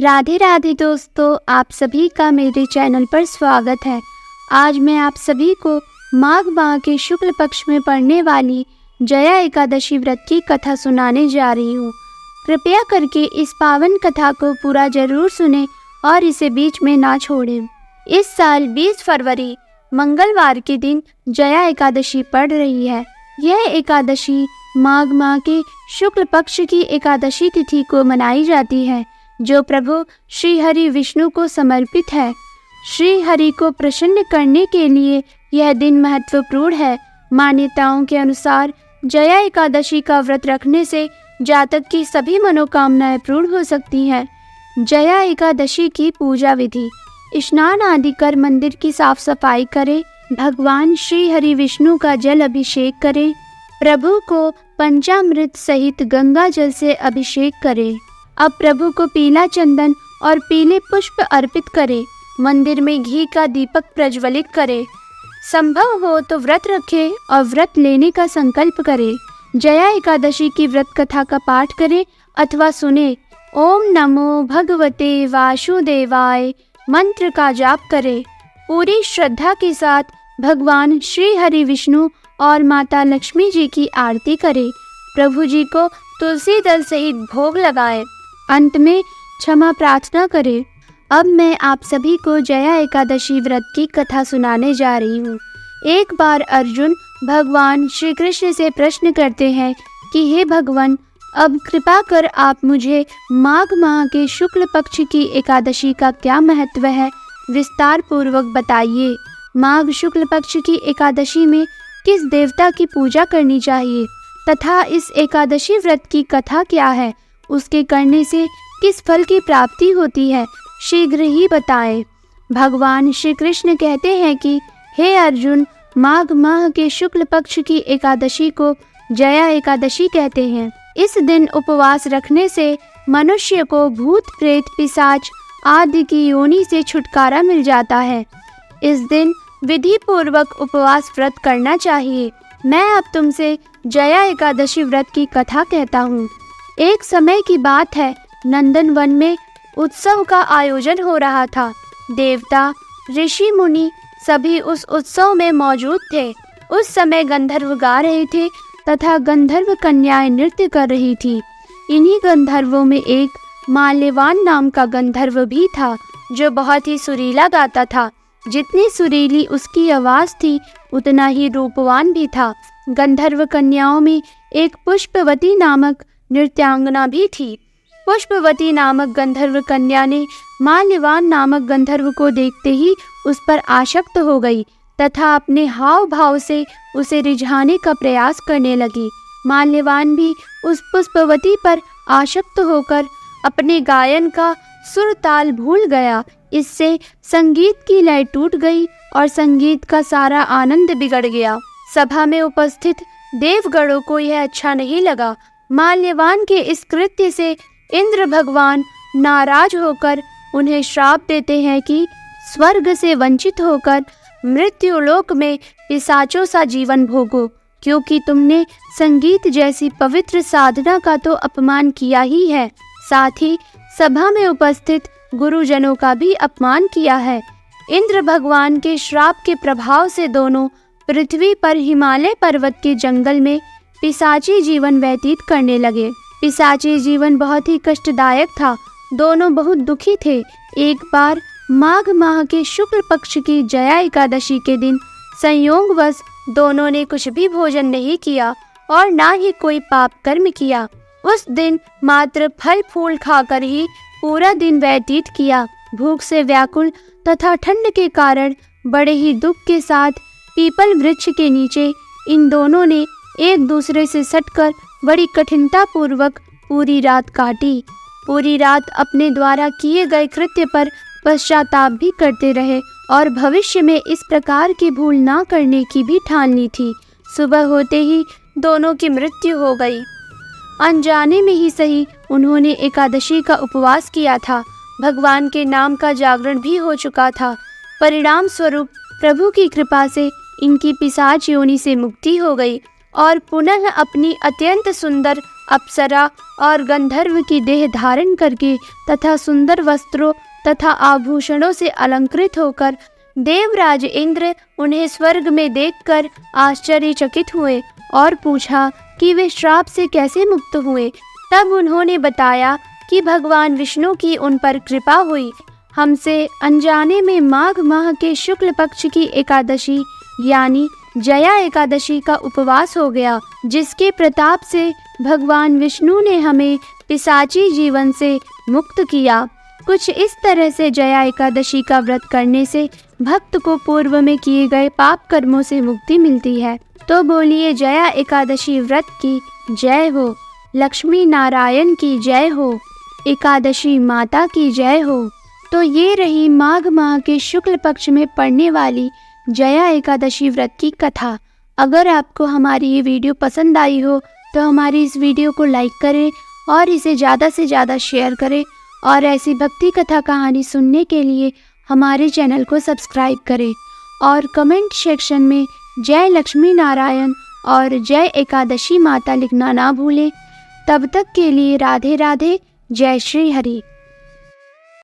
राधे राधे दोस्तों, आप सभी का मेरे चैनल पर स्वागत है। आज मैं आप सभी को माघ माह के शुक्ल पक्ष में पड़ने वाली जया एकादशी व्रत की कथा सुनाने जा रही हूँ। कृपया करके इस पावन कथा को पूरा जरूर सुनें और इसे बीच में ना छोड़ें। इस साल 20 फरवरी मंगलवार के दिन जया एकादशी पड़ रही है। यह एकादशी माघ माह के शुक्ल पक्ष की एकादशी तिथि को मनाई जाती है, जो प्रभु श्री हरि विष्णु को समर्पित है। श्री हरि को प्रसन्न करने के लिए यह दिन महत्वपूर्ण है। मान्यताओं के अनुसार जया एकादशी का व्रत रखने से जातक की सभी मनोकामनाएं पूर्ण हो सकती हैं। जया एकादशी की पूजा विधि: स्नान आदि कर मंदिर की साफ सफाई करें, भगवान श्री हरि विष्णु का जल अभिषेक करें, प्रभु को पंचामृत सहित गंगा जल से अभिषेक करें। अब प्रभु को पीला चंदन और पीले पुष्प अर्पित करें। मंदिर में घी का दीपक प्रज्वलित करें। संभव हो तो व्रत रखें और व्रत लेने का संकल्प करें। जया एकादशी की व्रत कथा का पाठ करें अथवा सुने। ओम नमो भगवते वासुदेवाय मंत्र का जाप करें। पूरी श्रद्धा के साथ भगवान श्री हरि विष्णु और माता लक्ष्मी जी की आरती करें। प्रभु जी को तुलसी दल सहित भोग लगाएं। अंत में क्षमा प्रार्थना करें। अब मैं आप सभी को जया एकादशी व्रत की कथा सुनाने जा रही हूँ। एक बार अर्जुन भगवान श्री कृष्ण से प्रश्न करते हैं कि हे भगवान, अब कृपा कर आप मुझे माघ माह के शुक्ल पक्ष की एकादशी का क्या महत्व है, विस्तार पूर्वक बताइए। माघ शुक्ल पक्ष की एकादशी में किस देवता की पूजा करनी चाहिए तथा इस एकादशी व्रत की कथा क्या है, उसके करने से किस फल की प्राप्ति होती है, शीघ्र ही बताएं। भगवान श्री कृष्ण कहते हैं कि हे अर्जुन, माघ माह के शुक्ल पक्ष की एकादशी को जया एकादशी कहते हैं। इस दिन उपवास रखने से मनुष्य को भूत प्रेत पिशाच आदि की योनि से छुटकारा मिल जाता है। इस दिन विधि पूर्वक उपवास व्रत करना चाहिए। मैं अब तुमसे जया एकादशी व्रत की कथा कहता हूँ। एक समय की बात है, नंदन वन में उत्सव का आयोजन हो रहा था। देवता, ऋषि मुनि सभी उस उत्सव में मौजूद थे। उस समय गंधर्व गा रहे थे तथा गंधर्व कन्याएं नृत्य कर रही थी। इन्हीं गंधर्वों में एक माल्यवान नाम का गंधर्व भी था, जो बहुत ही सुरीला गाता था। जितनी सुरीली उसकी आवाज़ थी, उतना ही रूपवान भी था। गंधर्व कन्याओं में एक पुष्पवती नामक नृत्यांगना भी थी। पुष्पवती नामक गंधर्व कन्या ने माल्यवान नामक गंधर्व को देखते ही उस पर आसक्त हो गई तथा अपने हाव भाव से उसे रिझाने का प्रयास करने लगी। माल्यवान भी उस पुष्पवती पर आसक्त होकर अपने गायन का सुर ताल भूल गया। इससे संगीत की लय टूट गई और संगीत का सारा आनंद बिगड़ गया। सभा में उपस्थित देवगणों को यह अच्छा नहीं लगा। माल्यवान के इस कृत्य से इंद्र भगवान नाराज होकर उन्हें श्राप देते हैं कि स्वर्ग से वंचित होकर मृत्युलोक में पिशाचों सा जीवन भोगो, क्योंकि तुमने संगीत जैसी पवित्र साधना का तो अपमान किया ही है, साथ ही सभा में उपस्थित गुरुजनों का भी अपमान किया है। इंद्र भगवान के श्राप के प्रभाव से दोनों पृथ्वी पर हिमालय पर्वत के जंगल में पिशाची जीवन व्यतीत करने लगे। पिशाची जीवन बहुत ही कष्टदायक था। दोनों बहुत दुखी थे। एक बार माघ माह के शुक्ल पक्ष की जया एकादशी के दिन संयोगवश दोनों ने कुछ भी भोजन नहीं किया और ना ही कोई पाप कर्म किया। उस दिन मात्र फल फूल खाकर ही पूरा दिन व्यतीत किया। भूख से व्याकुल तथा ठंड के कारण बड़े ही दुख के साथ पीपल वृक्ष के नीचे इन दोनों ने एक दूसरे से सटकर बड़ी कठिनता पूर्वक पूरी रात काटी। पूरी रात अपने द्वारा किए गए कृत्य पर पश्चाताप भी करते रहे और भविष्य में इस प्रकार की भूल ना करने की भी ठान ली थी। सुबह होते ही दोनों की मृत्यु हो गई। अनजाने में ही सही उन्होंने एकादशी का उपवास किया था। भगवान के नाम का जागरण भी हो चुका था। परिणाम स्वरूप प्रभु की कृपा से इनकी पिशाच योनि से मुक्ति हो गई और पुनः अपनी अत्यंत सुंदर अप्सरा और गंधर्व की देह धारण करके तथा सुंदर वस्त्रों तथा आभूषणों से अलंकृत होकर देवराज इंद्र उन्हें स्वर्ग में देखकर आश्चर्यचकित हुए और पूछा कि वे श्राप से कैसे मुक्त हुए। तब उन्होंने बताया कि भगवान विष्णु की उन पर कृपा हुई। हमसे अनजाने में माघ माह के शुक्ल पक्ष की एकादशी यानी जया एकादशी का उपवास हो गया, जिसके प्रताप से भगवान विष्णु ने हमें पिशाची जीवन से मुक्त किया। कुछ इस तरह से जया एकादशी का व्रत करने से भक्त को पूर्व में किए गए पाप कर्मों से मुक्ति मिलती है। तो बोलिए जया एकादशी व्रत की जय हो, लक्ष्मी नारायण की जय हो, एकादशी माता की जय हो। तो ये रही माघ माह के शुक्ल पक्ष में पड़ने वाली जया एकादशी व्रत की कथा। अगर आपको हमारी ये वीडियो पसंद आई हो तो हमारी इस वीडियो को लाइक करें और इसे ज़्यादा से ज़्यादा शेयर करें और ऐसी भक्ति कथा कहानी सुनने के लिए हमारे चैनल को सब्सक्राइब करें और कमेंट सेक्शन में जय लक्ष्मी नारायण और जय एकादशी माता लिखना ना भूलें। तब तक के लिए राधे राधे, जय श्री हरि।